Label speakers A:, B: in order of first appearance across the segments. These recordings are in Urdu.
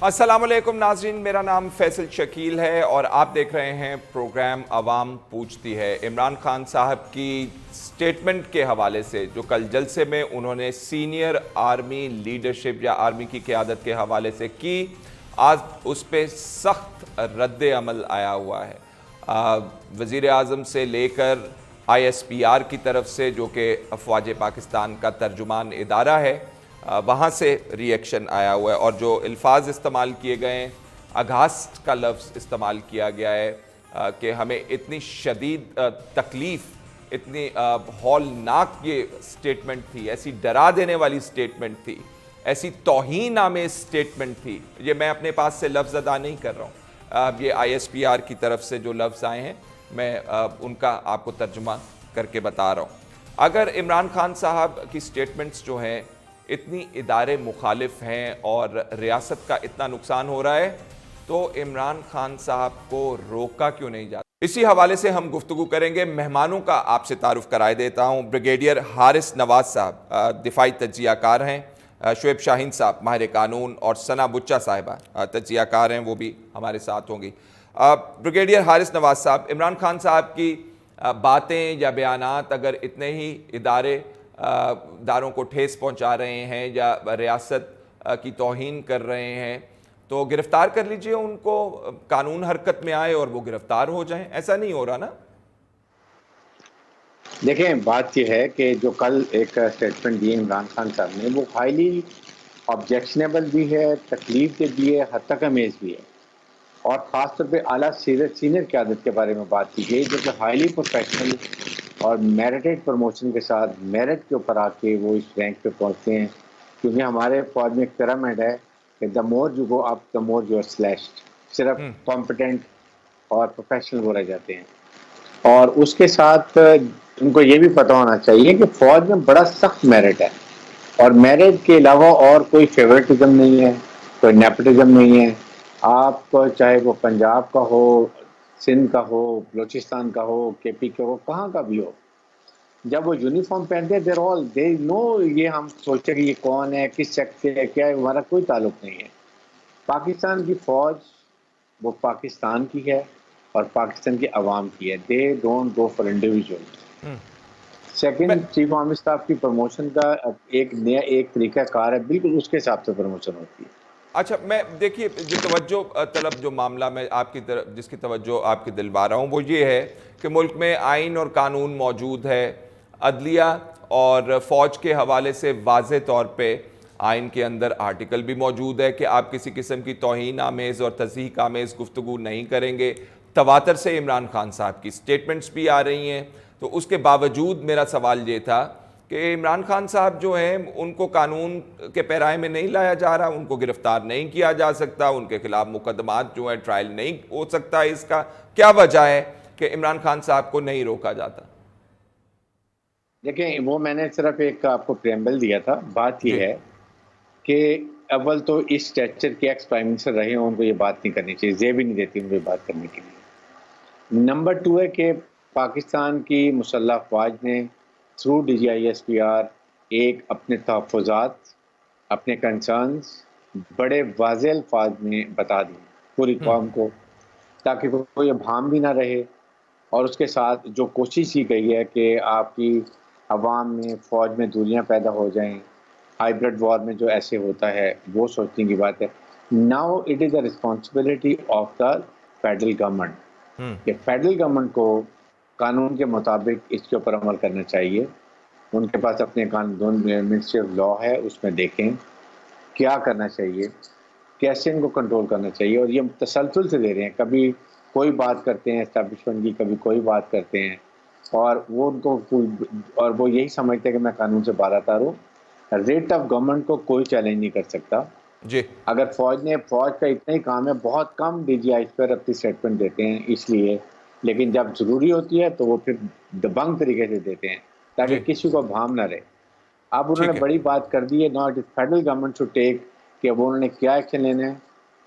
A: السلام علیکم ناظرین، میرا نام فیصل شکیل ہے اور آپ دیکھ رہے ہیں پروگرام عوام پوچھتی ہے۔ عمران خان صاحب کی سٹیٹمنٹ کے حوالے سے جو کل جلسے میں انہوں نے سینئر آرمی لیڈرشپ یا آرمی کی قیادت کے حوالے سے کی، آج اس پہ سخت رد عمل آیا ہوا ہے۔ وزیر اعظم سے لے کر ISPR کی طرف سے، جو کہ افواج پاکستان کا ترجمان ادارہ ہے، وہاں سے ری ایکشن آیا ہوا ہے، اور جو الفاظ استعمال کیے گئے ہیں، اگھاسٹ کا لفظ استعمال کیا گیا ہے کہ ہمیں اتنی شدید تکلیف، اتنی ہولناک یہ سٹیٹمنٹ تھی، ایسی ڈرا دینے والی سٹیٹمنٹ تھی، ایسی توہین آمیز سٹیٹمنٹ تھی۔ یہ میں اپنے پاس سے لفظ ادا نہیں کر رہا ہوں، یہ ISPR کی طرف سے جو لفظ آئے ہیں میں ان کا آپ کو ترجمہ کر کے بتا رہا ہوں۔ اگر عمران خان صاحب کی سٹیٹمنٹس جو ہیں اتنی ادارے مخالف ہیں اور ریاست کا اتنا نقصان ہو رہا ہے، تو عمران خان صاحب کو روکا کیوں نہیں جاتا؟ اسی حوالے سے ہم گفتگو کریں گے۔ مہمانوں کا آپ سے تعارف کرائے دیتا ہوں۔ بریگیڈیئر حارث نواز صاحب دفاعی تجزیہ کار ہیں، شعیب شاہین صاحب ماہر قانون، اور ثنا بچہ صاحبہ تجزیہ کار ہیں، وہ بھی ہمارے ساتھ ہوں گی۔ بریگیڈیئر حارث نواز صاحب، عمران خان صاحب کی باتیں یا بیانات اگر اتنے ہی اداروں کو ٹھیس پہنچا رہے ہیں یا ریاست کی توہین کر رہے ہیں، تو گرفتار کر لیجئے ان کو، قانون حرکت میں آئے اور وہ گرفتار ہو جائیں۔ ایسا نہیں ہو رہا نا؟
B: دیکھیں، بات یہ ہے کہ جو کل ایک سٹیٹمنٹ دی عمران خان صاحب نے، وہ ہائیلی آبجیکشنیبل بھی ہے، تکلیف دہ بھی ہے، حد تک امیز بھی ہے، اور خاص طور پہ اعلیٰ سینئر قیادت کے بارے میں بات کی گئی، جو کہ ہائیلی پروفیشنل اور میرٹڈ پروموشن کے ساتھ میرٹ کے اوپر آ کے وہ اس رینک پہ پہنچتے ہیں، کیونکہ ہمارے فوج میں ایک پیرامڈ ہے کہ the more you go up the more you are slashed, صرف کمپٹنٹ اور پروفیشنل وہ رہ جاتے ہیں۔ اور اس کے ساتھ ان کو یہ بھی پتہ ہونا چاہیے کہ فوج میں بڑا سخت میرٹ ہے، اور میرٹ کے علاوہ اور کوئی فیورٹزم نہیں ہے، کوئی نیپوٹزم نہیں ہے۔ آپ کو چاہے وہ پنجاب کا ہو، سندھ کا ہو، بلوچستان کا ہو، KP کا ہو، کہاں کا بھی ہو، جب وہ یونیفارم پہنتے ہیں دے نو، یہ ہم سوچتے کہ یہ کون ہے، کس سیکٹ سے ہے، کیا ہے، ہمارا کوئی تعلق نہیں ہے۔ پاکستان کی فوج وہ پاکستان کی ہے اور پاکستان کی عوام کی ہے۔ They don't go for individual. Second, chief army staff کی پروموشن کا ایک نیا طریقہ کار ہے، بالکل اس کے حساب سے پروموشن ہوتی ہے۔
A: اچھا، میں دیکھیے جو توجہ طلب جو معاملہ میں آپ کی طرف جس کی توجہ آپ کی دلوا رہا ہوں، وہ یہ ہے کہ ملک میں آئین اور قانون موجود ہے، عدلیہ اور فوج کے حوالے سے واضح طور پہ آئین کے اندر آرٹیکل بھی موجود ہے کہ آپ کسی قسم کی توہین آمیز اور تضحیک آمیز گفتگو نہیں کریں گے۔ تواتر سے عمران خان صاحب کی سٹیٹمنٹس بھی آ رہی ہیں، تو اس کے باوجود میرا سوال یہ تھا کہ عمران خان صاحب جو ہیں ان کو قانون کے پیرائے میں نہیں لایا جا رہا، ان کو گرفتار نہیں کیا جا سکتا، ان کے خلاف مقدمات جو ہیں ٹرائل نہیں ہو سکتا، اس کا کیا وجہ ہے کہ عمران خان صاحب کو نہیں روکا جاتا؟
B: دیکھیں، وہ میں نے صرف ایک آپ کو پریمبل دیا تھا۔ بات یہ
A: جی
B: ہے کہ اول تو اس اسٹیچر کے ایکس پرائم منسٹر رہے ہیں، ان کو یہ بات نہیں کرنی چاہیے، بھی نہیں دیتی ان کو یہ بات کرنے کے لیے۔ نمبر 2 ہے کہ پاکستان کی مسلح افواج نے تھرو DGISPR ایک اپنے تحفظات، اپنے کنسرنز بڑے واضح الفاظ میں بتا دی پوری قوم کو، تاکہ کوئی ابہام بھی نہ رہے۔ اور اس کے ساتھ جو کوشش کی گئی ہے کہ آپ کی عوام میں، فوج میں دوریاں پیدا ہو جائیں، ہائیبرڈ وار میں جو ایسے ہوتا ہے، وہ سوچنے کی بات ہے۔ Now it is a responsibility of the federal government, کہ فیڈرل گورنمنٹ کو قانون کے مطابق اس کے اوپر عمل کرنا چاہیے۔ ان کے پاس اپنے قانون، منسٹری آف لا ہے، اس میں دیکھیں کیا کرنا چاہیے، کیسے ان کو کنٹرول کرنا چاہیے۔ اور یہ تسلسل سے دے رہے ہیں، کبھی کوئی بات کرتے ہیں اسٹیبلشمنٹ کی، کبھی کوئی بات کرتے ہیں، اور وہ ان کو اور وہ یہی سمجھتے ہیں کہ میں قانون سے بالا ہوں۔ ریٹ آف گورنمنٹ کو کوئی چیلنج نہیں کر سکتا۔
A: جی
B: اگر فوج کا اتنا ہی کام ہے، بہت کم DGI پر اپنی اسٹیٹمنٹ دیتے ہیں اس لیے، لیکن جب ضروری ہوتی ہے تو وہ پھر دبنگ طریقے سے دیتے ہیں تاکہ
A: جی
B: کسی کو ابہام نہ رہے۔ اب انہوں نے
A: ٹھیک ہے،
B: بڑی بات کر دی ہے، نا it is federal government to take, کہ وہ انہوں نے کیا ایکشن لینا ہے،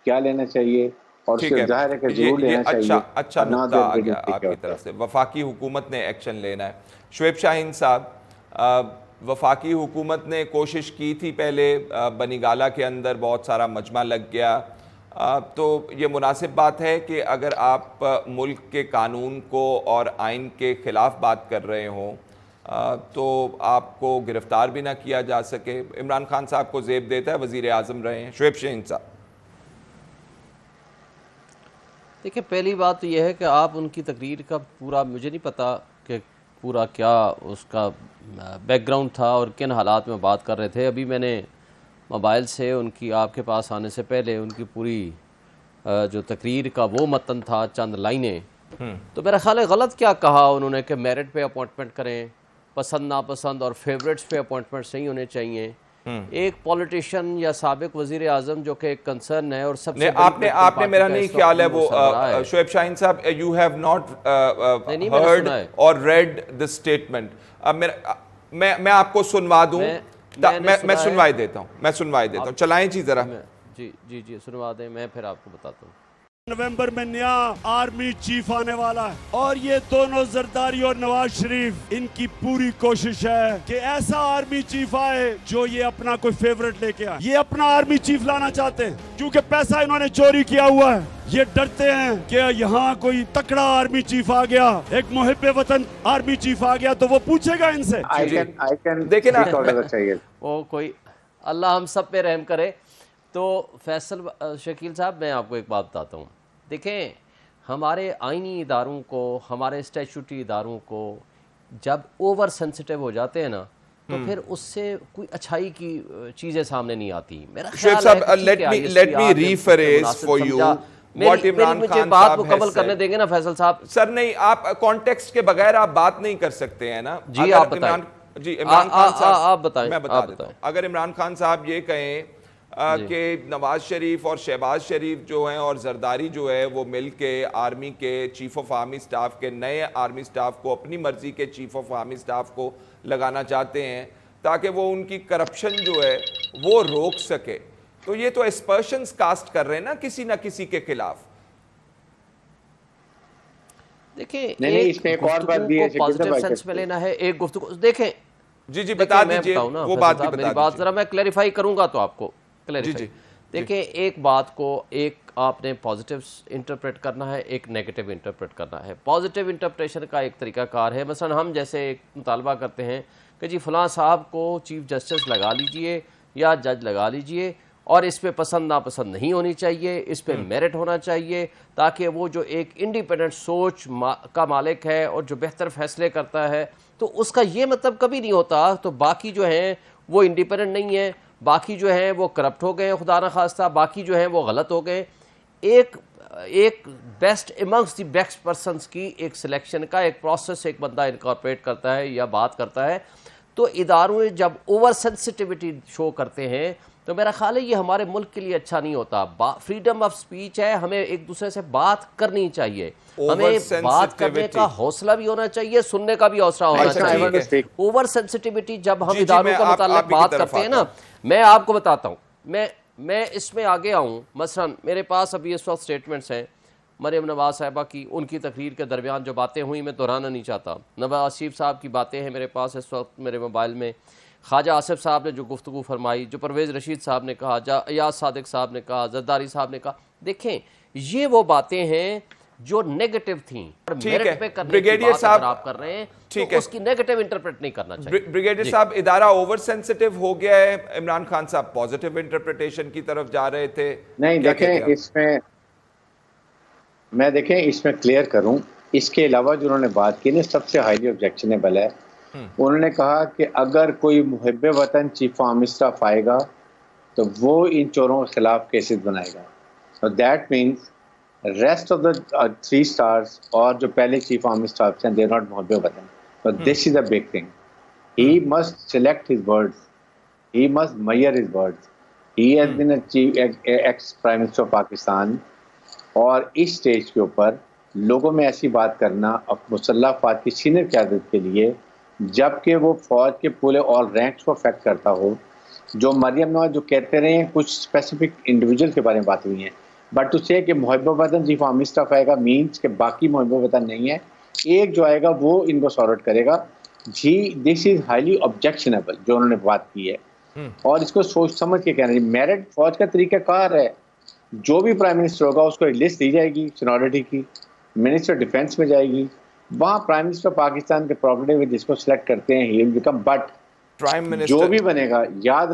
B: کیا لینا چاہیے، اور اس
A: ٹھیک
B: سے
A: ہے۔
B: ظاہر ہے کہ ضرور
A: یہ
B: لینا چاہیے،
A: اچھا
B: اور نہ
A: نقطہ
B: دیر
A: آ
B: ریڈی
A: گیا
B: ٹیک
A: آپ کی
B: آؤٹ۔
A: طرف سے، وفاقی حکومت نے ایکشن لینا ہے۔ شعیب شاہین صاحب، وفاقی حکومت نے کوشش کی تھی پہلے، بنی گالہ کے اندر بہت سارا مجمع لگ گیا، تو یہ مناسب بات ہے کہ اگر آپ ملک کے قانون کو اور آئین کے خلاف بات کر رہے ہوں تو آپ کو گرفتار بھی نہ کیا جا سکے؟ عمران خان صاحب کو زیب دیتا ہے وزیر اعظم رہے ہیں شعیب شاہین صاحب.
C: دیکھیں پہلی بات تو یہ ہے کہ آپ ان کی تقریر کا پورا مجھے نہیں پتا کہ پورا کیا اس کا بیک گراؤنڈ تھا اور کن حالات میں بات کر رہے تھے. ابھی میں نے موبائل سے ان کی آپ کے پاس آنے سے پہلے ان کی پوری جو تقریر کا وہ متن تھا چند لائنیں، تو میرا خیال ہے غلط کیا کہا انہوں نے کہ میرٹ پہ اپوائنٹمنٹ کریں، پسند ناپسند اور فیوریٹس پہ اپوائنٹمنٹ صحیح ہونے چاہیے. ایک پولیٹیشین یا سابق وزیر اعظم جو کہ ایک کنسرن ہے اور سب سے
A: آپ نے میرا نہیں خیال ہے وہ شعیب شاہین صاحب یو ہیو ناٹ ہرڈ اور ریڈ دس اسٹیٹمنٹ. میں آپ کو سنوا دوں، میں سنوائی دیتا ہوں، چلائیں جی ذرا.
C: جی سنوا دیں، میں پھر آپ کو بتاتا ہوں.
D: نومبر میں نیا آرمی چیف آنے والا ہے اور یہ دونوں زرداری اور نواز شریف ان کی پوری کوشش ہے کہ ایسا آرمی چیف آئے جو یہ اپنا کوئی فیورٹ لے کے آئے. یہ اپنا آرمی چیف لانا چاہتے ہیں کیونکہ پیسہ انہوں نے چوری کیا ہوا ہے. یہ ڈرتے ہیں کہ یہاں کوئی تکڑا آرمی چیف آ گیا، ایک محب وطن آرمی چیف آ گیا تو وہ پوچھے گا ان سے.
A: دیکھیں نا
C: وہ کوئی اللہ ہم سب پہ رحم کرے. تو فیصل شکیل صاحب میں آپ کو ایک بات بتاتا ہوں. دیکھیں ہمارے آئینی اداروں کو، ہمارے اسٹیچوٹری اداروں کو جب اوور سینسٹیو ہو جاتے ہیں نا تو پھر اس سے کوئی اچھائی کی چیزیں سامنے نہیں آتی. میرا خیال ہے
A: let me rephrase for you what Imran Khan
C: بات مکمل کرنے دیں گے نا فیصل صاحب.
A: سر نہیں، آپ کانٹیکسٹ کے بغیر آپ بات نہیں کر سکتے ہیں نا.
C: جی آپ بتائیں.
A: جی عمران خان صاحب
C: آپ بتائیں.
A: میں بتا دیتا ہوں. اگر عمران خان صاحب یہ کہیں کہ نواز شریف اور شہباز شریف جو ہیں اور زرداری جو ہے وہ مل کے آرمی کے چیف آف آرمی سٹاف کے نئے آرمی سٹاف کو اپنی مرضی کے چیف آف آرمی سٹاف کو لگانا چاہتے ہیں تاکہ وہ ان کی کرپشن جو ہے وہ روک سکے، تو یہ تو اسپرشنز کاسٹ کر رہے ہیں نا کسی نہ کسی کے خلاف.
C: دیکھیں ایک گفتگو کو پازیٹیو سینس میں لینا ہے، ایک گفتگو دیکھیں.
A: جی بتا دیجئے وہ بات بھی بتا دیجئے.
C: میری بات ذرا میں کلیریفائی کروں گا تو آپ کو دیکھیں ایک بات کو ایک آپ نے پازیٹیو انٹرپریٹ کرنا ہے، ایک نیگیٹیو انٹرپریٹ کرنا ہے. پازیٹیو انٹرپریشن کا ایک طریقہ کار ہے، مثلا ہم جیسے ایک مطالبہ کرتے ہیں کہ جی فلاں صاحب کو چیف جسٹس لگا لیجئے یا جج لگا لیجئے اور اس پہ پسند ناپسند نہیں ہونی چاہیے، اس پہ میرٹ ہونا چاہیے تاکہ وہ جو ایک انڈیپینڈنٹ سوچ کا مالک ہے اور جو بہتر فیصلے کرتا ہے تو اس کا یہ مطلب کبھی نہیں ہوتا تو باقی جو ہیں وہ انڈیپینڈنٹ نہیں ہیں، باقی جو ہیں وہ کرپٹ ہو گئے خدا نہ خواستہ، باقی جو ہیں وہ غلط ہو گئے. ایک best amongst the best persons کی ایک سلیکشن کا ایک پروسیس ایک بندہ انکارپوریٹ کرتا ہے یا بات کرتا ہے. تو اداروں جب اوور سینسٹیوٹی شو کرتے ہیں تو میرا خیال ہے یہ ہمارے ملک کے لیے اچھا نہیں ہوتا. فریڈم آف سپیچ ہے، ہمیں ایک دوسرے سے بات کرنی چاہیے، ہمیں بات کرنے کا حوصلہ بھی ہونا چاہیے، سننے کا بھی حوصلہ ہونا چاہیے. اوور سینسٹیوٹی جب ہم اداروں کا متعلق بات کرتے ہیں نا، میں آپ کو بتاتا ہوں، میں اس میں آگے آؤں. مثلا میرے پاس ابھی اس وقت سٹیٹمنٹس ہیں مریم نواز صاحبہ کی، ان کی تقریر کے درمیان جو باتیں ہوئیں میں دہرانا نہیں چاہتا. نواز شریف صاحب کی باتیں ہیں میرے پاس اس وقت میرے موبائل میں. خواجہ آصف صاحب نے جو گفتگو فرمائی، جو پرویز رشید صاحب نے کہا، ایاز صادق صاحب نے کہا، زرداری صاحب نے کہا. دیکھیں یہ وہ باتیں ہیں جو نیگیٹو تھیں، میرٹ پہ کرنے کی بات اگر آپ کر رہے ہیں تو اس کی نیگیٹو انٹرپریٹ نہیں کرنا چاہیے.
A: بریگیڈیئر صاحب ادارہ اوور سینسٹیو ہو گیا ہے، عمران خان صاحب پازیٹیو انٹرپریٹیشن کی طرف جا رہے تھے.
B: نہیں دیکھیں اس میں کلیئر کروں، اس کے علاوہ جو انہوں نے بات کی نا سب سے ہائیلی آبجیکشنیبل ہے. انہوں نے کہا کہ اگر کوئی محب وطن چیف آف آرمی اسٹاف آئے گا تو وہ ان چوروں کے خلاف کیسز بنائے گا. So that means rest of the 3 stars اور جو پہلے چیف آرمی اسٹاف ہیں they are not محب وطن. So this is a big thing. He must select his words. He must measure his words. He has been ex Prime Minister of Pakistan. اور اس سٹیج کے اوپر لوگوں میں ایسی بات کرنا مسلح افواج کی سینئر قیادت کے لیے، جبکہ وہ فوج کے پورے آل رینکس کو افیکٹ کرتا ہو. جو مریم نواز جو کہتے رہے ہیں کچھ اسپیسیفک انڈیویجول کے بارے میں بات ہوئی ہیں، بٹ ٹو سے کہ محب وطن چیف آرمی اسٹاف آئے گا مینس کہ باقی محب وطن نہیں ہے، ایک جو آئے گا وہ ان کو سارٹ کرے گا. جی دس از ہائیلی آبجیکشنیبل جو انہوں نے بات کی ہے، اور اس کو سوچ سمجھ کے کہنا ہے. میرٹ فوج کا طریقہ کار ہے، جو بھی پرائم منسٹر ہوگا اس کو ایک لسٹ دی جائے گی سینیورٹی کی, منسٹر ڈیفینس میں جائے گی, وہاں پرائم منسٹر پاکستان کے پروگرام جس کو سلیکٹ کرتے ہیں he will become. But
A: prime minister
B: جو بھی بنے گا یاد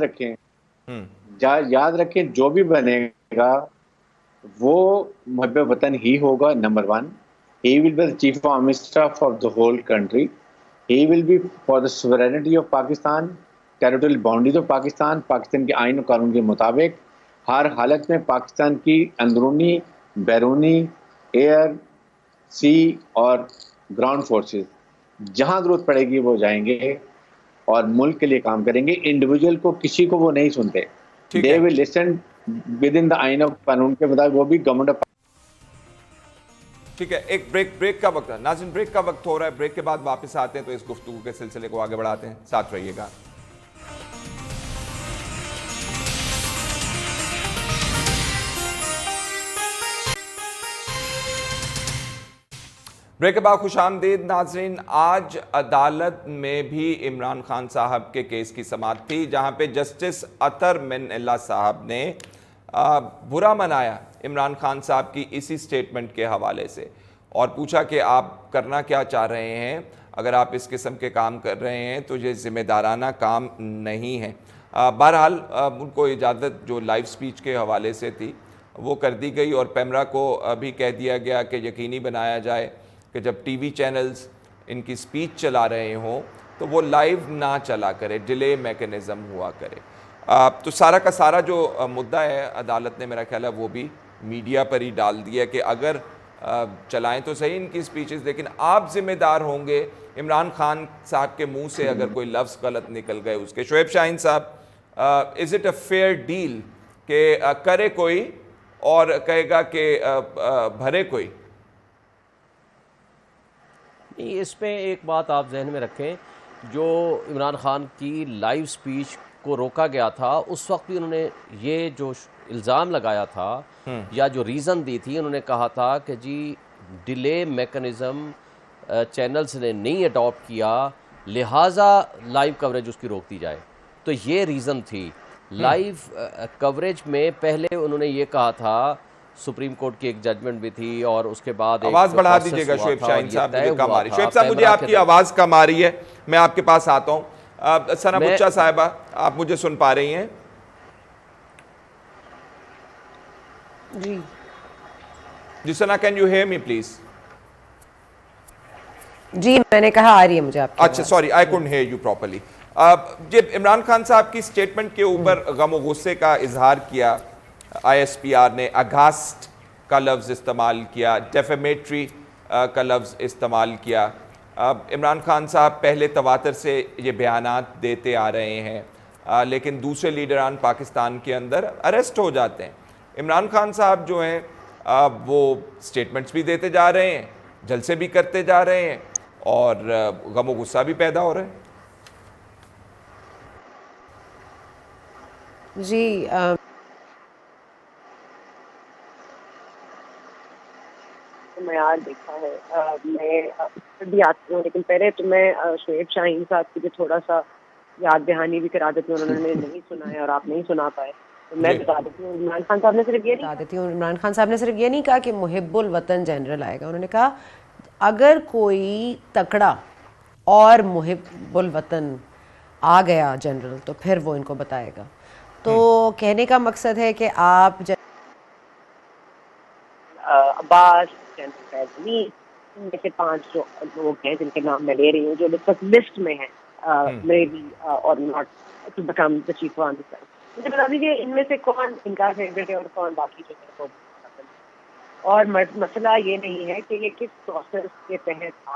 B: رکھیں جو بھی بنے گا وہ محب وطن ہی ہوگا. Number 1, he will be the chief of army staff of the whole country. He will be for the sovereignty of Pakistan, territorial boundaries of Pakistan, Pakistan کے آئین و قانون کے مطابق ہر حالت میں پاکستان کی اندرونی, بیرونی, ایئر, سی اور گراؤنڈ فورسز جہاں ضرورت پڑے گی وہ جائیں گے اور ملک کے لیے کام کریں گے. انڈیویجول کو کسی کو وہ نہیں سنتے. They will listen within the آئین و قانون کے مطابق, وہ بھی گورنمنٹ آف.
A: ٹھیک ہے, ایک بریک کا وقت ہے ناظرین, بریک کا وقت ہو رہا ہے. بریک کے بعد واپس آتے ہیں تو اس گفتگو کے سلسلے کو آگے بڑھاتے ہیں. ساتھ رہیے گا. بریک کے بعد خوش آمدید ناظرین. آج عدالت میں بھی عمران خان صاحب کے کیس کی سماعت تھی, جہاں پہ جسٹس اطہر من اللہ صاحب نے برا منایا عمران خان صاحب کی اسی سٹیٹمنٹ کے حوالے سے اور پوچھا کہ آپ کرنا کیا چاہ رہے ہیں. اگر آپ اس قسم کے کام کر رہے ہیں تو یہ ذمہ دارانہ کام نہیں ہے. بہرحال ان کو اجازت جو لائیو سپیچ کے حوالے سے تھی وہ کر دی گئی اور پیمرا کو بھی کہہ دیا گیا کہ یقینی بنایا جائے کہ جب ٹی وی چینلز ان کی سپیچ چلا رہے ہوں تو وہ لائیو نہ چلا کرے, ڈیلے میکنزم ہوا کرے. تو سارا کا سارا جو مدعا ہے عدالت نے میرا خیال ہے وہ بھی میڈیا پر ہی ڈال دیا کہ اگر چلائیں تو صحیح ان کی سپیچز, لیکن آپ ذمہ دار ہوں گے عمران خان صاحب کے منہ سے اگر کوئی لفظ غلط نکل گئے اس کے. Shoaib Shaheen sahib, is it a fair deal کہ کرے کوئی اور کہے گا کہ بھرے کوئی؟
C: اس پہ ایک بات آپ ذہن میں رکھیں, جو عمران خان کی لائیو سپیچ کو روکا گیا تھا اس وقت بھی انہوں نے یہ جو الزام لگایا تھا یا جو ریزن دی تھی, انہوں نے کہا تھا کہ جی ڈیلے میکنزم چینلز نے نہیں اڈاپٹ کیا لہٰذا لائیو کوریج اس کی روک دی جائے. تو یہ ریزن تھی. لائیو کوریج میں پہلے انہوں نے یہ کہا تھا, سپریم کورٹ کی ایک ججمنٹ بھی تھی اور اس کے بعد
A: آواز بڑھا دیجئے گا شعیب شاہین صاحب, مجھے کم آ رہی. شعیب صاحب مجھے آپ کی آواز کم آ رہی ہے, میں آپ کے پاس آتا ہوں. ثنا بچہ صاحبہ, آپ مجھے سن پا رہی ہیں؟ جی Sana, can you hear me please?
E: جی میں نے کہا آ رہی ہے مجھے آپ کی.
A: اچھا sorry, I couldn't hear you properly. جب عمران خان صاحب کی سٹیٹمنٹ کے اوپر غم و غصے کا اظہار کیا, آئی ایس پی آر نے اگاسٹ کا لفظ استعمال کیا, ڈیفیمیٹری کا لفظ استعمال کیا. عمران خان صاحب پہلے تواتر سے یہ بیانات دیتے آ رہے ہیں, لیکن دوسرے لیڈران پاکستان کے اندر اریسٹ ہو جاتے ہیں. عمران خان صاحب جو ہیں وہ سٹیٹمنٹس بھی دیتے جا رہے ہیں, جلسے بھی کرتے جا رہے ہیں اور غم و غصہ بھی پیدا ہو رہا ہے.
E: جی
F: معیار دیکھا ہے, میں بھی آتی ہوں, لیکن پہلے تو میں شعیب شاہین صاحب کی جو تھوڑا سا یاد دہانی بھی کرا دیتی ہوں, انہوں نے نہیں سنا ہے اور آپ نہیں سنا پائے, تو میں بتا دیتی ہوں. عمران خان صاحب نے صرف یہ
E: بتا دیتی ہوں, عمران خان صاحب نے صرف یہ نہیں کہا کہ محب الوطن جنرل آئے گا, انہوں نے کہا اگر کوئی تکڑا اور محب الوطن آ گیا جنرل تو پھر وہ ان کو بتائے گا. تو کہنے کا مقصد ہے کہ آپ
F: عباس, جنرل فیض امین, ان میں سے 5 جو لوگ ہیں جن کے نام میں لے رہی ہوں جو لسٹ میں ہیں, maybe or not to become the chief of army staff. مجھے بتا دیجیے ان میں سے کون ان کا فیوریٹ ہے اور کون باقی جو ہے. اور مسئلہ یہ نہیں ہے کہ یہ کس پروسیس کے تحت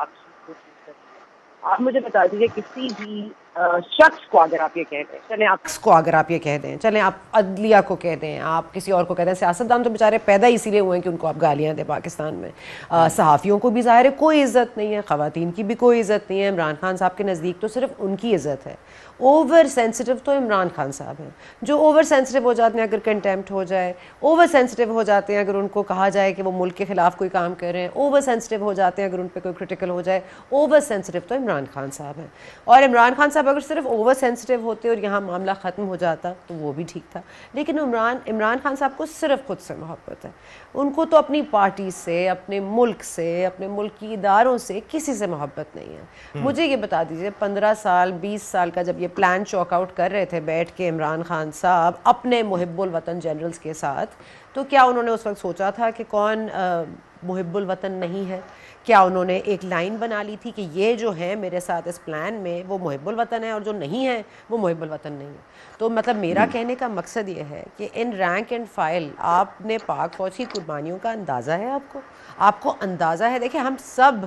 F: آپ مجھے بتا دیجیے کسی بھی شخص کو اگر آپ یہ کہہ دیں,
E: چلیں آپ عدلیہ کو کہہ دیں, آپ کسی اور کو کہہ دیں, سیاستدان تو بیچارے پیدا اسی لیے ہوئے ہیں کہ ان کو آپ گالیاں دیں پاکستان میں. صحافیوں کو بھی ظاہر ہے کوئی عزت نہیں ہے, خواتین کی بھی کوئی عزت نہیں ہے. عمران خان صاحب کے نزدیک تو صرف ان کی عزت ہے. اوور سینسٹیو تو عمران خان صاحب ہیں, جو اوور سینسٹیو ہو جاتے ہیں اگر کنٹیمپٹ ہو جائے, اوور سینسٹیو ہو جاتے ہیں اگر ان کو کہا جائے کہ وہ ملک کے خلاف کوئی کام کر رہے ہیں, اوور سینسٹیو ہو جاتے ہیں اگر ان پہ کوئی کرٹیکل ہو جائے. اوور سینسٹیو تو عمران خان صاحب ہیں. اور عمران خان صاحب صاحب اگر صرف اوور سینسٹیو ہوتے اور یہاں معاملہ ختم ہو جاتا تو وہ بھی ٹھیک تھا، لیکن عمران خان صاحب کو صرف خود سے محبت ہے. ان کو تو اپنی پارٹی سے، اپنے ملک سے، اپنے ملک کی اداروں سے کسی سے محبت نہیں ہے. مجھے یہ بتا دیجئے 15 سال 20 سال کا جب یہ پلان چوک آؤٹ کر رہے تھے بیٹھ کے عمران خان صاحب اپنے محب الوطن جنرلز کے ساتھ، تو کیا انہوں نے اس وقت سوچا تھا کہ کون محب الوطن نہیں ہے؟ کیا انہوں نے ایک لائن بنا لی تھی کہ یہ جو ہیں میرے ساتھ اس پلان میں وہ محب الوطن ہے اور جو نہیں ہیں وہ محب الوطن نہیں ہے؟ تو مطلب میرا کہنے کا مقصد یہ ہے کہ ان رینک اینڈ فائل آپ نے پاک فوج کی قربانیوں کا اندازہ ہے، آپ کو اندازہ ہے. دیکھیں ہم سب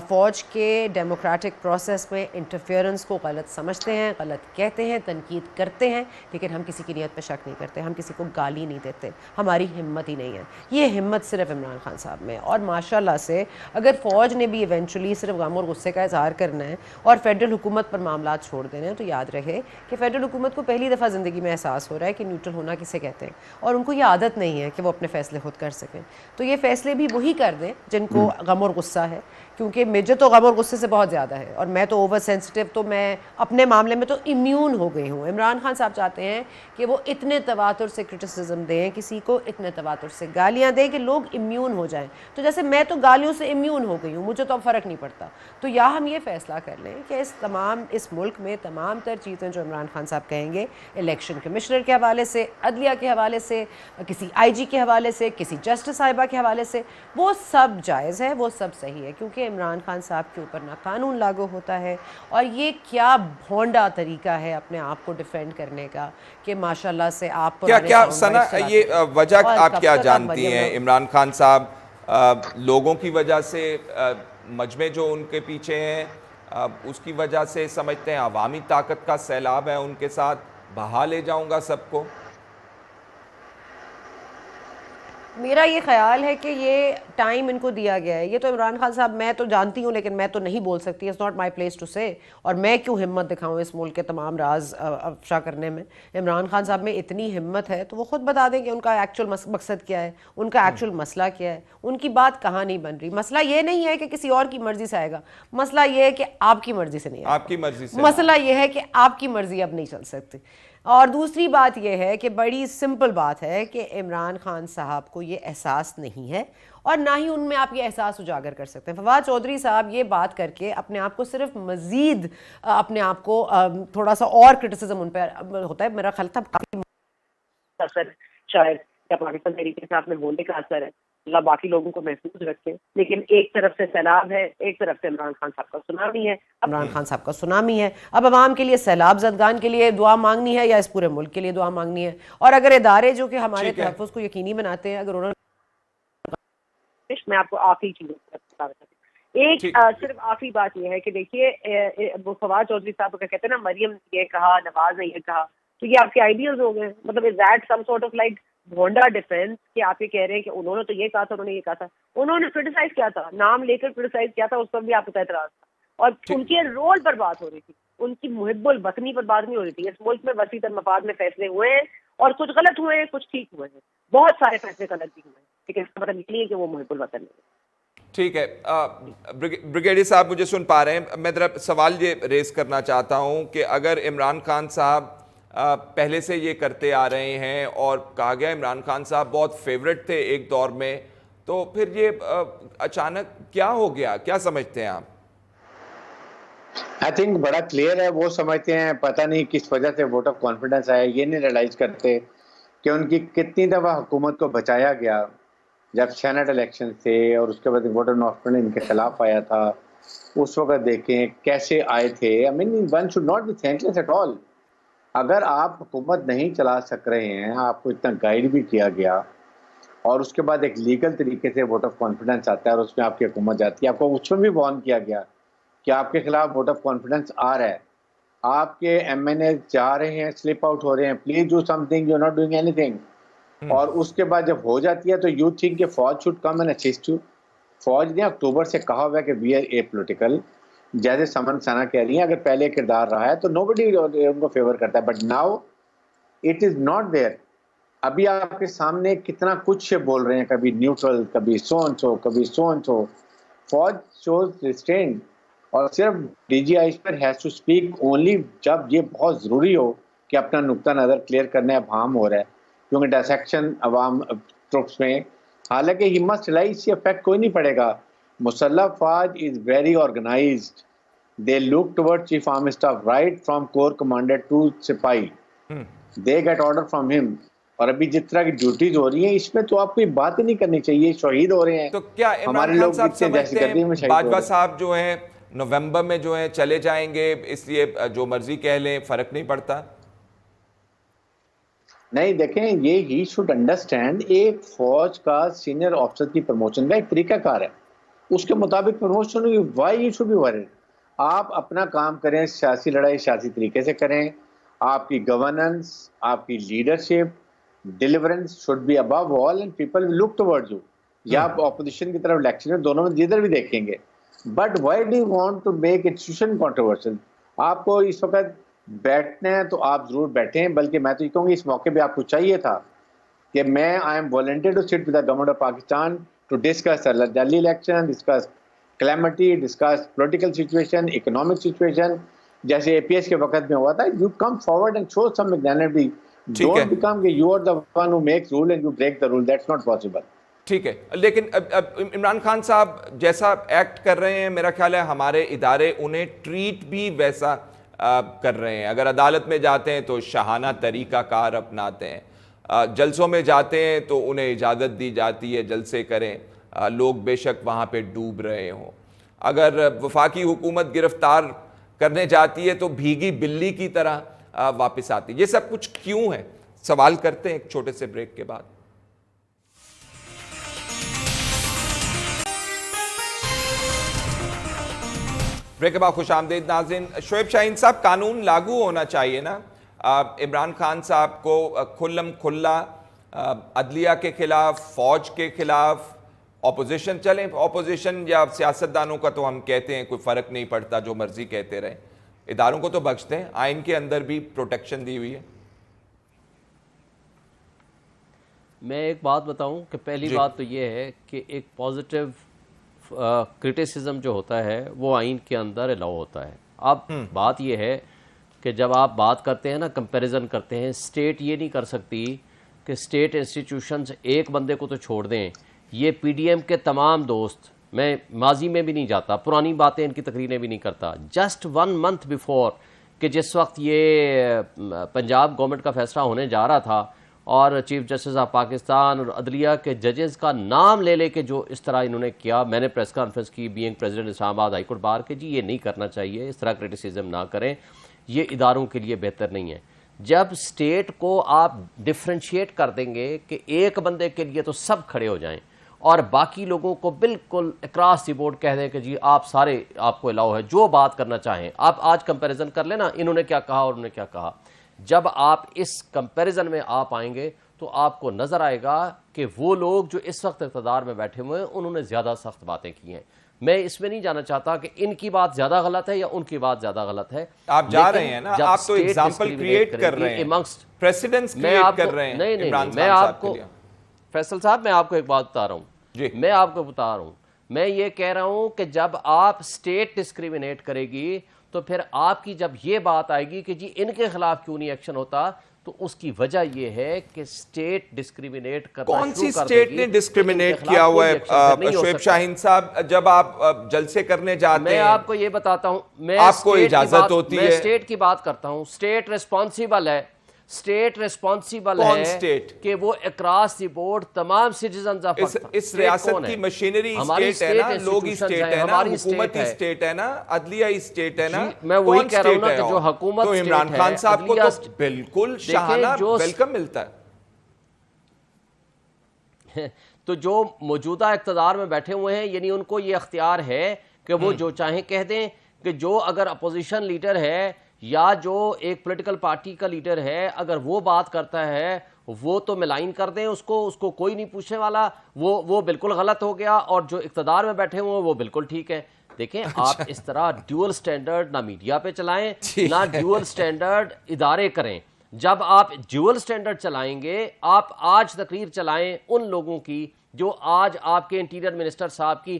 E: فوج کے ڈیموکریٹک پروسیس میں انٹرفیئرنس کو غلط سمجھتے ہیں، غلط کہتے ہیں، تنقید کرتے ہیں، لیکن ہم کسی کی نیت پہ شک نہیں کرتے، ہم کسی کو گالی نہیں دیتے، ہماری ہمت ہی نہیں ہے. یہ ہمت صرف عمران خان صاحب میں. اور ماشاءاللہ سے اگر فوج نے بھی ایونچولی صرف غم اور غصے کا اظہار کرنا ہے اور فیڈرل حکومت پر معاملات چھوڑ دینے ہیں، تو یاد رہے کہ فیڈرل حکومت کو پہلی دفعہ زندگی میں احساس ہو رہا ہے کہ نیوٹرل ہونا کسے کہتے ہیں، اور ان کو یہ عادت نہیں ہے کہ وہ اپنے فیصلے خود کر سکیں. تو یہ فیصلے بھی وہی کر دیں جن کو غم اور غصہ ہے، کیونکہ مجھے تو غم اور غصے سے بہت زیادہ ہے اور میں تو اوور سینسٹیو، تو میں اپنے معاملے میں تو امیون ہو گئی ہوں. عمران خان صاحب چاہتے ہیں کہ وہ اتنے تواتر سے کرٹیسزم دیں کسی کو، اتنے تواتر سے گالیاں دیں کہ لوگ امیون ہو جائیں. تو جیسے میں تو گالیوں سے امیون ہو گئی ہوں، مجھے تو اب فرق نہیں پڑتا. تو یا ہم یہ فیصلہ کر لیں کہ اس ملک میں تمام تر چیزیں جو عمران خان صاحب کہیں گے، الیکشن کمشنر کے حوالے سے، عدلیہ کے حوالے سے، کسی آئی جی کے حوالے سے، کسی جسٹس صاحبہ کے حوالے سے، وہ سب جائز ہے، وہ سب صحیح ہے، کیونکہ عمران خان صاحب کے اوپر نہ قانون لاگو ہوتا ہے. اور یہ کیا بھونڈا طریقہ ہے اپنے آپ کو ڈیفینڈ کرنے کا کہ ماشاءاللہ سے آپ
A: کیا ثنا یہ وجہ آپ کیا جانتی ہیں؟ عمران خان صاحب لوگوں کی وجہ سے، مجمع جو ان کے پیچھے ہیں اس کی وجہ سے سمجھتے ہیں عوامی طاقت کا سیلاب ہے ان کے ساتھ، بہا لے جاؤں گا سب کو؟
E: میرا یہ خیال ہے کہ یہ ٹائم ان کو دیا گیا ہے. یہ تو عمران خان صاحب میں تو جانتی ہوں لیکن میں تو نہیں بول سکتی، it's not my place to say. اور میں کیوں ہمت دکھاؤں اس ملک کے تمام راز افشا کرنے میں؟ عمران خان صاحب میں اتنی ہمت ہے تو وہ خود بتا دیں کہ ان کا ایکچوئل مقصد کیا ہے، ان کا ایکچوئل مسئلہ کیا ہے، ان کی بات کہاں نہیں بن رہی. مسئلہ یہ نہیں ہے کہ کسی اور کی مرضی سے آئے گا، مسئلہ یہ ہے کہ آپ کی مرضی سے نہیں آئے گا.
A: آپ کی مرضی سے
E: مسئلہ یہ ہے کہ آپ کی مرضی اب نہیں چل سکتی. اور دوسری بات یہ ہے کہ بڑی سمپل بات ہے کہ عمران خان صاحب کو یہ احساس نہیں ہے اور نہ ہی ان میں آپ یہ احساس اجاگر کر سکتے ہیں. فواد چودھری صاحب یہ بات کر کے اپنے آپ کو صرف مزید اپنے آپ کو تھوڑا سا اور کرٹیسزم ان پہ ہوتا ہے. میرا خیال تھا کافی
F: اثر شاید یا پاکستان تحریک انصاف میں ہونے کا اثر ہے، اللہ باقی لوگوں کو محفوظ رکھے. لیکن ایک طرف سے سیلاب ہے، ایک طرف سے عمران خان صاحب کا سونامی ہے.
E: عمران خان صاحب کا سونامی ہے. اب عوام کے لیے سیلاب زدگان کے لیے دعا مانگنی ہے یا اس پورے ملک کے لیے دعا مانگنی ہے؟ اور اگر ادارے جو کہ ہمارے تحفظ کو یقینی بناتے ہیں، اگر انہوں نے،
F: میں آپ کو آخری چیز بتا رہا ہوں، ایک صرف آخری بات یہ ہے کہ دیکھیے فواد چودھری صاحب کا کہتے ہیں نا مریم نے یہ کہا، نواز نے یہ کہا، تو یہ آپ کے آئیڈیلز ہو گئے. مطلب is that some sort of like بھونڈا ڈیفینس کہ آپ یہ کہہ رہے ہیں کہ انہوں نے تو یہ کہا تھا، انہوں نے یہ کہا تھا. انہوں نے کرٹیسائز کیا تھا، نام لے کر کرٹیسائز کیا تھا، اس پر بھی آپ کو اعتراض تھا. اور ان کے رول پر بات ہو رہی تھی، ان کی محب الوطنی پر بات نہیں ہو رہی تھی. اس ملک میں وسیع تر مفاد میں فیصلے ہوئے ہیں اور کچھ غلط ہوئے ہیں، کچھ ٹھیک ہوئے ہیں، بہت سارے فیصلے غلط بھی ہوئے ہیں، لیکن اس کا مطلب نکلی ہے کہ وہ محب الوطن ہے.
A: ٹھیک ہے بریگیڈیئر صاحب مجھے سن پا رہے ہیں؟ میں ذرا سوال یہ ریز کرنا چاہتا ہوں کہ اگر عمران خان صاحب پہلے سے یہ کرتے آ رہے ہیں اور کہا گیا عمران خان صاحب بہت فیوریٹ تھے ایک دور میں، تو پھر یہ اچانک کیا ہو گیا؟ کیا سمجھتے ہیں آپ؟
B: آئی تھنک بڑا کلیئر ہے، وہ سمجھتے ہیں پتہ نہیں کس وجہ سے ووٹ آف کانفیڈنس آیا. یہ نہیں ریلائز کرتے کہ ان کی کتنی دفعہ حکومت کو بچایا گیا جب سینٹ الیکشن سے، اور اس کے بعد ووٹ آف کانفیڈنس ان کے خلاف آیا تھا. اس وقت دیکھیں کیسے آئے تھے. I mean, one should not be thankless at all. اگر آپ حکومت نہیں چلا سک رہے ہیں، آپ کو اتنا گائیڈ بھی کیا گیا، اور اس کے بعد ایک لیگل طریقے سے ووٹ آف کانفیڈنس آتا ہے اور اس میں آپ کی حکومت جاتی ہے، آپ کو اس میں بھی وارن کیا گیا کہ آپ کے خلاف ووٹ آف کانفیڈنس آ رہا ہے، آپ کے ایم این اے جا رہے ہیں، سلپ آؤٹ ہو رہے ہیں، please do some thing, you not doing any thing. اور اس کے بعد جب ہو جاتی ہے تو یو تھنک کہ فوج should come and assist you. فوج نے اکتوبر سے کہا ہوا ہے کہ وی آر اے پولیٹیکل، جیسے سمن ثنا کہہ رہی ہیں، اگر پہلے کردار رہا ہے تو نو بڈی ان کو فیور کرتا ہے، but now it is not there. ابھی آپ کے سامنے کتنا کچھ بول رہے ہیں، کبھی نیوٹرل، کبھی سو اینڈ سو، کبھی سو اینڈ سو. فوج شوز ریسٹرینڈ. اور صرف ڈی جی آئی پر ہیز ٹو اسپیک اونلی جب یہ بہت ضروری ہو کہ اپنا نقطہ نظر کلیئر کرنا ابہام ہو رہا ہے، کیونکہ ڈسیکشن عوام ٹروپس میں، حالانکہ ہی مسٹ ریلائز اس سے افیکٹ کوئی نہیں پڑے گا. مسلح فوج is very organised. They look towards Chief Army Staff right from Corps Commander to سپاہی. They get order from him. اور ابھی جس طرح کی ڈیوٹیز ہو رہی ہیں اس میں تو آپ کو بات ہی نہیں کرنی چاہیے. شہید ہو رہے ہیں
A: تو کیا
B: ہمارے
A: عمران
B: لوگ
A: خان صاحب سمجھتے ہیں باجوہ صاحب جو ہیں نومبر میں جو ہیں چلے جائیں گے، اس لیے جو مرضی کہہ لیں فرق نہیں پڑتا؟
B: نہیں دیکھیں، یہ ہی شوڈ انڈرسٹینڈ ایک فوج کا سینئر آفیسر کی پروموشن کا ایک طریقہ کار ہے، اس کے مطابق پروموشن ہوگی. Why you should be worried? آپ اپنا کام کریں، سیاسی لڑائی سیاسی طریقے سے کریں. آپ کی گورننس، آپ کی leadership, deliverance should be above all and people will look toward you. یا آپ اپوزیشن کی طرف الیکشن میں دونوں میں جدھر بھی دیکھیں گے. But why do you want to make institution controversial? آپ کو اس وقت بیٹھنا ہے تو آپ ضرور بیٹھیں، بلکہ میں تو یہ کہوں گی اس موقع پہ آپ کو چاہیے تھا کہ میں I am volunteer to sit with the government of Pakistan to discuss Delhi election, discuss calamity, discuss political situation, economic situation, جیسے اے پی ایس کے وقت میں ہوا تھا. You come forward and show some magnanimity. Don't become کہ you are the one who makes rule and you break the rule. That's not possible.
A: ٹھیک ہے، لیکن اب عمران خان صاحب جیسا ایکٹ کر رہے ہیں، میرا خیال ہے ہمارے ادارے انہیں ٹریٹ بھی ویسا کر رہے ہیں. اگر عدالت میں جاتے ہیں تو شاہانہ طریقہ کار اپناتے ہیں، جلسوں میں جاتے ہیں تو انہیں اجازت دی جاتی ہے جلسے کریں، لوگ بے شک وہاں پہ ڈوب رہے ہوں. اگر وفاقی حکومت گرفتار کرنے جاتی ہے تو بھیگی بلی کی طرح واپس آتی. یہ سب کچھ کیوں ہے؟ سوال کرتے ہیں ایک چھوٹے سے بریک کے بعد. بریک کے بعد خوش آمدید ناظرین. شعیب شاہین صاحب، قانون لاگو ہونا چاہیے نا. عمران خان صاحب کو کھلم کھلا عدلیہ کے خلاف، فوج کے خلاف، اپوزیشن، چلیں اپوزیشن یا سیاستدانوں کا تو ہم کہتے ہیں کوئی فرق نہیں پڑتا، جو مرضی کہتے رہیں، اداروں کو تو بخشتے ہیں، آئین کے اندر بھی پروٹیکشن دی ہوئی ہے.
C: میں ایک بات بتاؤں کہ پہلی بات تو یہ ہے کہ ایک پازیٹیو کرٹیسزم جو ہوتا ہے وہ آئین کے اندر الاؤ ہوتا ہے. اب بات یہ ہے کہ جب آپ بات کرتے ہیں نا، کمپیریزن کرتے ہیں، اسٹیٹ یہ نہیں کر سکتی کہ اسٹیٹ انسٹیٹیوشنز ایک بندے کو تو چھوڑ دیں. یہ پی ڈی ایم کے تمام دوست، میں ماضی میں بھی نہیں جاتا، پرانی باتیں ان کی تقریریں بھی نہیں کرتا. جسٹ 1 month بیفور کہ جس وقت یہ پنجاب گورنمنٹ کا فیصلہ ہونے جا رہا تھا اور چیف جسٹس آف پاکستان اور عدلیہ کے ججز کا نام لے لے کے جو اس طرح انہوں نے کیا، میں نے پریس کانفرنس کی بینگ پریزیڈنٹ اسلام آباد ہائی کورٹ بار کہ جی یہ نہیں کرنا چاہیے، اس طرح کرٹیسزم نہ کریں، یہ اداروں کے لیے بہتر نہیں ہے. جب اسٹیٹ کو آپ ڈفرینشیٹ کر دیں گے کہ ایک بندے کے لیے تو سب کھڑے ہو جائیں اور باقی لوگوں کو بالکل اکراس دی بورڈ کہہ دیں کہ جی آپ سارے، آپ کو الاؤ ہے جو بات کرنا چاہیں. آپ آج کمپیریزن کر لینا، انہوں نے کیا کہا اور انہوں نے کیا کہا. جب آپ اس کمپیریزن میں آپ آئیں گے تو آپ کو نظر آئے گا کہ وہ لوگ جو اس وقت اقتدار میں بیٹھے ہوئے ہیں انہوں نے زیادہ سخت باتیں کی ہیں. میں اس میں نہیں جانا چاہتا کہ ان کی بات زیادہ غلط ہے یا ان کی بات زیادہ غلط ہے.
A: آپ جا رہے ہیں نا، آپ تو ایگزامپل کریٹ کر رہے ہیں، پریسیڈنٹس کریٹ کر رہے ہیں.
C: نہیں، میں آپ کو، فیصل صاحب میں آپ کو ایک بات بتا رہا ہوں، میں آپ کو بتا رہا ہوں، میں یہ کہہ رہا ہوں کہ جب آپ اسٹیٹ ڈسکریمنیٹ کرے گی تو پھر آپ کی جب یہ بات آئے گی کہ جی ان کے خلاف کیوں نہیں ایکشن ہوتا، تو اس کی وجہ یہ ہے کہ اسٹیٹ ڈسکریمنیٹ کرنا شروع کر دے گی.
A: کون سی اسٹیٹ نے ڈسکریمنیٹ کیا ہوا ہے شعیب شاہین صاحب؟ جب آپ جلسے کرنے جاتے ہیں،
C: میں آپ کو یہ بتاتا ہوں، میں
A: آپ کو اجازت ہوتی ہے،
C: میں اسٹیٹ کی بات کرتا ہوں. اسٹیٹ ریسپانسیبل ہے، اسٹیٹ ریسپانسیبل ہے کہ وہ اکراس دی بورڈ تمام سٹیزنز آف
A: اس ریاست کی مشینری اسٹیٹ ہے نا، لوگ اسٹیٹ ہے نا، حکومت اسٹیٹ ہے نا، عدلیہ اسٹیٹ ہے نا.
C: میں وہی کہہ رہا ہوں نا کہ جو حکومت
A: تو عمران خان صاحب کو تو بالکل شاہانہ ویلکم ملتا
C: ہے. تو جو موجودہ اقتدار میں بیٹھے ہوئے ہیں، یعنی ان کو یہ اختیار ہے کہ وہ جو چاہیں کہہ دیں، کہ جو اگر اپوزیشن لیڈر ہے یا جو ایک پولیٹیکل پارٹی کا لیڈر ہے، اگر وہ بات کرتا ہے وہ تو ملائن کر دیں اس کو کوئی نہیں پوچھنے والا، وہ بالکل غلط ہو گیا، اور جو اقتدار میں بیٹھے ہوئے ہیں وہ بالکل ٹھیک ہے. دیکھیں آپ اس طرح ڈیول سٹینڈرڈ نہ میڈیا پہ چلائیں، نہ ڈیول سٹینڈرڈ ادارے کریں. جب آپ ڈیول سٹینڈرڈ چلائیں گے، آپ آج تقریر چلائیں ان لوگوں کی جو آج آپ کے انٹیریئر منسٹر صاحب کی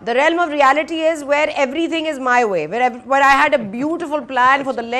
E: The realm of reality is where everything is my way, where I had a beautiful plan for the